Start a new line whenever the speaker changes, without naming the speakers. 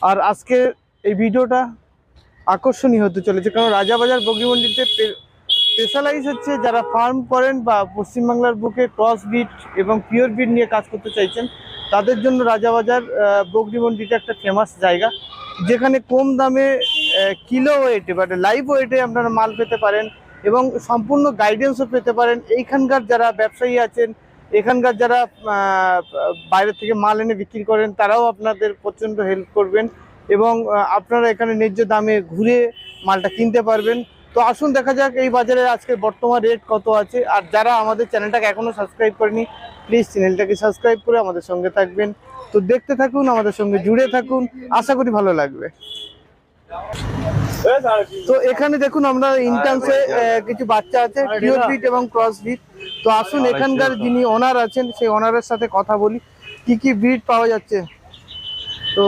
আর আজকে এই ভিডিওটা আকর্ষণীয় হতে চলেছে, কারণ রাজাবাজার বগরিমন্ডিতে স্পেশালাইজ হচ্ছে যারা ফার্ম করেন বা পশ্চিমবাংলার বুকে ক্রস বিট এবং পিওর বিট নিয়ে কাজ করতে চাইছেন, তাদের জন্য রাজাবাজার বগরিমন্ডিটা একটা ফেমাস জায়গা, যেখানে কম দামে কিলো ওয়েটে বা লাইভ ওয়েটে আপনারা মাল পেতে পারেন এবং সম্পূর্ণ গাইডেন্সও পেতে পারেন। এইখানকার যারা ব্যবসায়ী আছেন, এখানকার যারা বাইরে থেকে মাল এনে বিক্রি করেন, তারাও আপনাদের প্রচণ্ড হেল্প করবেন এবং আপনারা এখানে ন্যায্য দামে ঘুরে মালটা কিনতে পারবেন। তো আসুন দেখা যাক এই বাজারে আজকে বর্তমান রেট কত আছে। আর যারা আমাদের চ্যানেলটাকে এখনও সাবস্ক্রাইব করেনি, প্লিজ চ্যানেলটাকে সাবস্ক্রাইব করে আমাদের সঙ্গে থাকবেন। তো দেখতে থাকুন, আমাদের সঙ্গে জুড়ে থাকুন, আশা করি ভালো লাগবে। তো এখানে দেখুন আমরা ইন্টার্নসে কিছু বাচ্চা আছে পিওর বিট এবং ক্রস বিট। তো আসুন এখানকার যিনি ওনার আছেন সেই ওনারের সাথে কথা বলি, কি কি বিট পাওয়া যাচ্ছে। তো